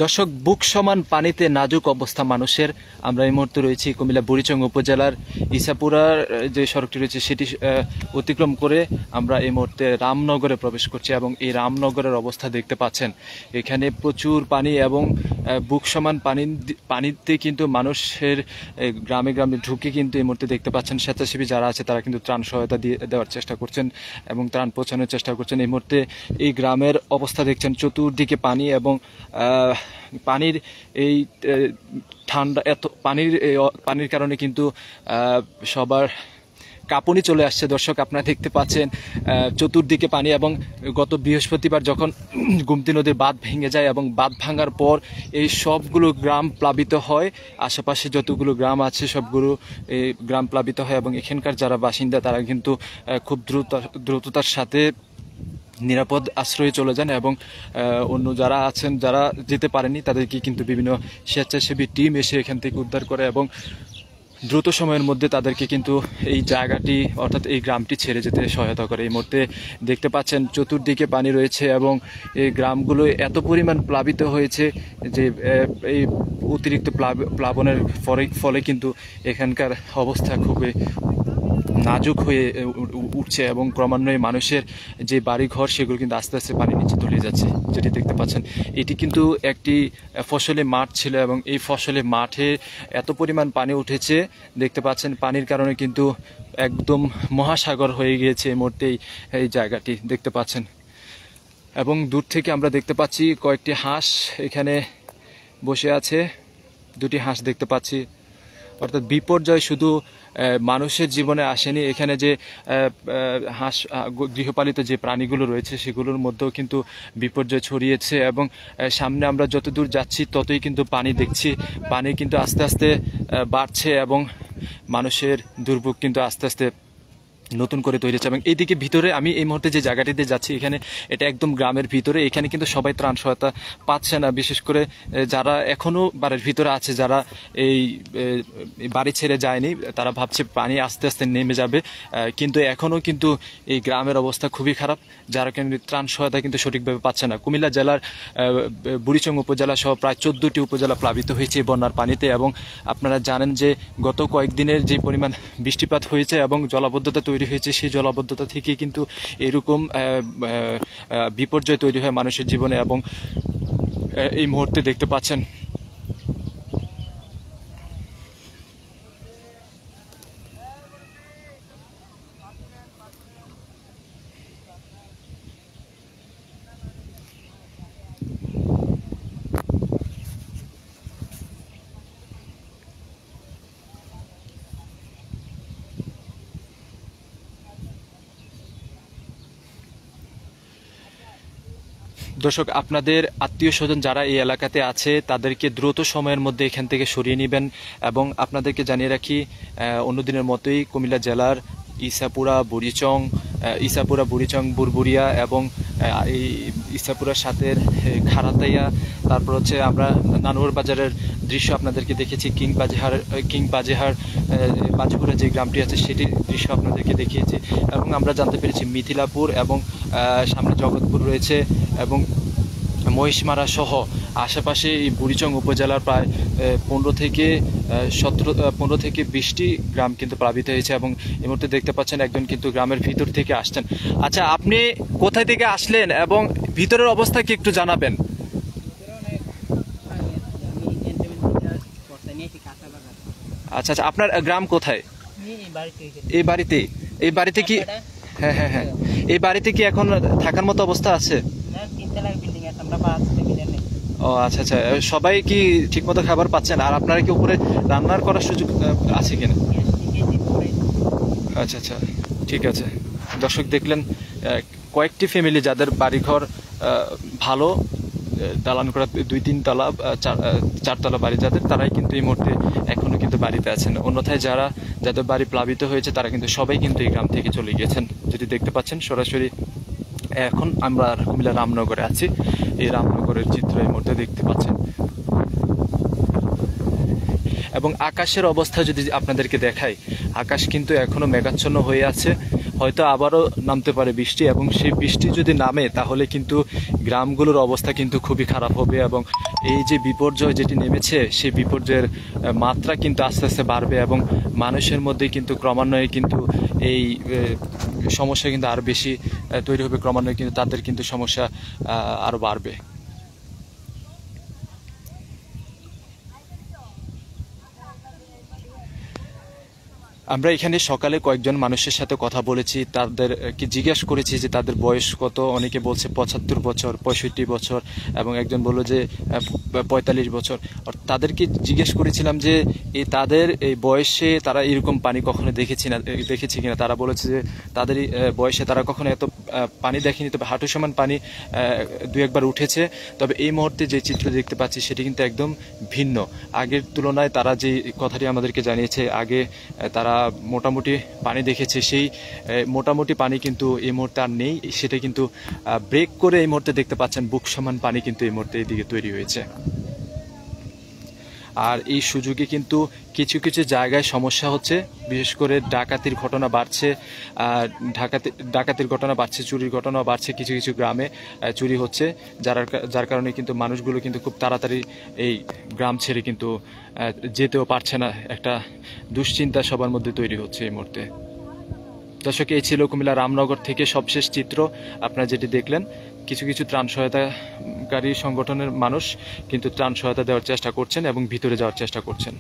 দর্শক, বুক সমান পানিতে নাজুক অবস্থা মানুষের। আমরা এই মুহূর্তে রয়েছি কুমিল্লা বুড়িচং উপজেলার ইসাপুরার যে সড়কটি রয়েছে সেটি অতিক্রম করে আমরা এই মুহূর্তে রামনগরে প্রবেশ করছি এবং এই রামনগরের অবস্থা দেখতে পাচ্ছেন। এখানে প্রচুর পানি এবং বুক সমান পানিতে কিন্তু মানুষের গ্রামে গ্রামে ঢুকে কিন্তু এই মুহূর্তে দেখতে পাচ্ছেন স্বেচ্ছাসেবী যারা আছে তারা কিন্তু ত্রাণ সহায়তা দেওয়ার চেষ্টা করছেন এবং ত্রাণ পৌঁছানোর চেষ্টা করছেন। এই মুহূর্তে এই গ্রামের অবস্থা দেখছেন, চতুর্দিকে পানি এবং পানির এই ঠান্ডা এত পানির কারণে কিন্তু সবার কাঁপুনি চলে আসছে। দর্শক, আপনারা দেখতে পাচ্ছেন চতুর্দিকে পানি এবং গত বৃহস্পতিবার যখন গুমতি নদীর বাঁধ ভেঙে যায় এবং বাঁধ ভাঙার পর এই সবগুলো গ্রাম প্লাবিত হয়, আশেপাশে যতগুলো গ্রাম আছে সবগুলো এই গ্রাম প্লাবিত হয় এবং এখানকার যারা বাসিন্দা তারা কিন্তু খুব দ্রুততার সাথে নিরাপদ আশ্রয়ে চলে যান এবং অন্য যারা আছেন যারা যেতে পারেনি তাদেরকে কিন্তু বিভিন্ন স্বেচ্ছাসেবী টিম এসে এখান থেকে উদ্ধার করে এবং দ্রুত সময়ের মধ্যে তাদেরকে কিন্তু এই জায়গাটি অর্থাৎ এই গ্রামটি ছেড়ে যেতে সহায়তা করে। এই মুহূর্তে দেখতে পাচ্ছেন চতুর্দিকে পানি রয়েছে এবং এই গ্রামগুলো এত পরিমাণ প্লাবিত হয়েছে যে এই অতিরিক্ত প্লাবনের ফলে কিন্তু এখানকার অবস্থা খুবই নাজুক হয়ে উঠছে এবং ক্রমান্বয়ে মানুষের যে বাড়িঘর সেগুলো কিন্তু আস্তে আস্তে পানির নিচে তলিয়ে যাচ্ছে। যেটি দেখতে পাচ্ছেন, এটি কিন্তু একটি ফসলি মাঠ ছিল এবং এই ফসলি মাঠে এত পরিমাণ পানি উঠেছে, দেখতে পাচ্ছেন পানির কারণে কিন্তু একদম মহাসাগর হয়ে গিয়েছে এই মুহূর্তেই এই জায়গাটি দেখতে পাচ্ছেন। এবং দূর থেকে আমরা দেখতে পাচ্ছি কয়েকটি হাঁস এখানে বসে আছে, দুটি হাঁস দেখতে পাচ্ছি। অর্থাৎ বিপর্যয় শুধু মানুষের জীবনে আসেনি, এখানে যে হাঁস গৃহপালিত যে প্রাণীগুলো রয়েছে সেগুলোর মধ্যেও কিন্তু বিপর্যয় ছড়িয়েছে এবং সামনে আমরা যত দূর যাচ্ছি ততই কিন্তু পানি দেখছি, পানি কিন্তু আস্তে আস্তে বাড়ছে এবং মানুষের দুর্ভোগ কিন্তু আস্তে আস্তে নতুন করে তৈরি হচ্ছে। এবং এইদিকে ভিতরে আমি এই মুহূর্তে যে জায়গাটিতে যাচ্ছি এখানে এটা একদম গ্রামের ভিতরে, এখানে কিন্তু সবাই ত্রাণ সহায়তা পাচ্ছে না, বিশেষ করে যারা এখনও বাড়ির ভিতরে আছে, যারা এই বাড়ি ছেড়ে যায়নি তারা ভাবছে পানি আস্তে আস্তে নেমে যাবে, কিন্তু এখনও কিন্তু এই গ্রামের অবস্থা খুবই খারাপ, যারা কিন্তু ত্রাণ সহায়তা কিন্তু সঠিকভাবে পাচ্ছে না। কুমিল্লা জেলার বুড়িচং উপজেলা সহ প্রায় 14টি উপজেলা প্লাবিত হয়েছে বন্যার পানিতে এবং আপনারা জানেন যে গত কয়েকদিনের যে পরিমাণ বৃষ্টিপাত হয়েছে এবং জলাবদ্ধতা তৈরি হয়েছে, সেই জলাবদ্ধতা থেকে কিন্তু এরকম বিপর্যয় তৈরি হয় মানুষের জীবনে এবং এই মুহূর্তে দেখতে পাচ্ছেন দর্শক, আপনাদের আত্মীয় স্বজন যারা এই এলাকাতে আছে তাদেরকে দ্রুত সময়ের মধ্যে এখান থেকে সরিয়ে নেবেন এবং আপনাদেরকে জানিয়ে রাখি অন্যদিনের মতোই কুমিল্লা জেলার ইসাপুরা বুড়িচং বুরবুরিয়া এবং এই ইসাপুরার সাথে খারাতাইয়া, তারপর হচ্ছে আমরা নানুর বাজারের দৃশ্য আপনাদেরকে দেখেছি, বাজিপুরা যে গ্রামটি আছে সেটির দৃশ্য আপনাদেরকে দেখিয়েছি এবং আমরা জানতে পেরেছি মিথিলাপুর এবং সামনে জগৎপুর রয়েছে এবং মহিষমারা সহ আশেপাশে এই বুড়িচং উপজেলার প্রায় 15 থেকে 20টি গ্রাম কিন্তু প্লাবিত হয়েছে এবং এই মুহূর্তে দেখতে পাচ্ছেন একজন কিন্তু গ্রামের ভিতর থেকে আসছেন। আচ্ছা, আপনি কোথায় থেকে আসলেন এবং ভিতরের অবস্থা কি একটু জানাবেন? আচ্ছা আচ্ছা, আপনার গ্রাম কোথায়? এই বাড়িতে কি? হ্যাঁ হ্যাঁ হ্যাঁ, এই বাড়িতে কি এখন থাকার মতো অবস্থা আছে? ও আচ্ছা আচ্ছা, সবাই কি ঠিকমতো খাবার পাচ্ছেন? আর আপনারা কি উপরে রান্নার করার সুযোগ আছে কিনা? আচ্ছা আচ্ছা, ঠিক আছে। দর্শক, দেখলেন কয়েকটি ফ্যামিলি যাদের বাড়িঘর ভালো, দালান করা 2-3 তলা 4 তলা বাড়ি যাদের, তারাই কিন্তু এই মুহূর্তে এখনো কিন্তু বাড়িতে আছেন। অন্যথায় যাদের বাড়ি প্লাবিত হয়েছে তারা কিন্তু সবাই কিন্তু এই গ্রাম থেকে চলে গিয়েছেন। যেটি দেখতে পাচ্ছেন সরাসরি এখন আমরা কুমিল্লা রামনগরে আছি, এই রামনগরের চিত্র এই মুহূর্তে দেখতে পাচ্ছেন এবং আকাশের অবস্থা যদি আপনাদেরকে দেখাই, আকাশ কিন্তু এখনো মেঘাচ্ছন্ন হয়ে আছে। হয়তো আবারও নামতে পারে বৃষ্টি, এবং সেই বৃষ্টি যদি নামে তাহলে কিন্তু গ্রামগুলোর অবস্থা কিন্তু খুবই খারাপ হবে, এবং এই যে বিপর্যয় যেটি নেমেছে সেই বিপর্যয়ের মাত্রা কিন্তু আস্তে আস্তে বাড়বে, এবং মানুষের মধ্যে কিন্তু ক্রমান্বয়ে কিন্তু এই সমস্যা কিন্তু আরও বেশি তৈরি হবে, ক্রমান্বয়ে কিন্তু তাদের কিন্তু সমস্যা আরও বাড়বে। আমরা এখানে সকালে কয়েকজন মানুষের সাথে কথা বলেছি, তাদেরকে জিজ্ঞেস করেছি যে তাদের বয়স কত। অনেকে বলছে 75 বছর, 65 বছর, এবং একজন বলল যে 45 বছর। তাদেরকে জিজ্ঞেস করেছিলাম যে তাদের এই বয়সে তারা এরকম পানি কখনো দেখেছি কিনা। তারা বলেছে যে তাদের বয়সে তারা কখনো এত পানি দেখেনি, তবে হাঁটু সমান পানি দু একবার উঠেছে। তবে এই মুহূর্তে যে চিত্র দেখতে পাচ্ছি সেটি কিন্তু একদম ভিন্ন আগের তুলনায়। তারা যে কথাটি আমাদেরকে জানিয়েছে, আগে তারা মোটামুটি পানি দেখেছে, সেই মোটামুটি পানি কিন্তু এই মুহূর্তে আর নেই। সেটা কিন্তু ব্রেক করে এই মুহূর্তে দেখতে পাচ্ছেন বুক সমান পানি কিন্তু এই মুহূর্তে এইদিকে তৈরি হয়েছে। আর এই সুযোগে কিন্তু কিছু কিছু জায়গায় সমস্যা হচ্ছে, বিশেষ করে ডাকাতির ঘটনা বাড়ছে, ডাকাতির ঘটনা বাড়ছে, চুরির ঘটনা বাড়ছে। কিছু কিছু গ্রামে চুরি হচ্ছে, যার কারণে কিন্তু মানুষগুলো কিন্তু খুব তাড়াতাড়ি এই গ্রাম ছেড়ে কিন্তু যেতেও পারছে না। একটা দুশ্চিন্তা সবার মধ্যে তৈরি হচ্ছে এই মুহূর্তে। দর্শক, এই ছিল কুমিল্লা রামনগর থেকে সবশেষ চিত্র। আপনারা যেটি দেখলেন, কিছু কিছু ত্রাণ সহায়তাকারী সংগঠনের মানুষ কিন্তু ত্রাণ সহায়তা দেওয়ার চেষ্টা করছেন এবং ভিতরে যাওয়ার চেষ্টা করছেন।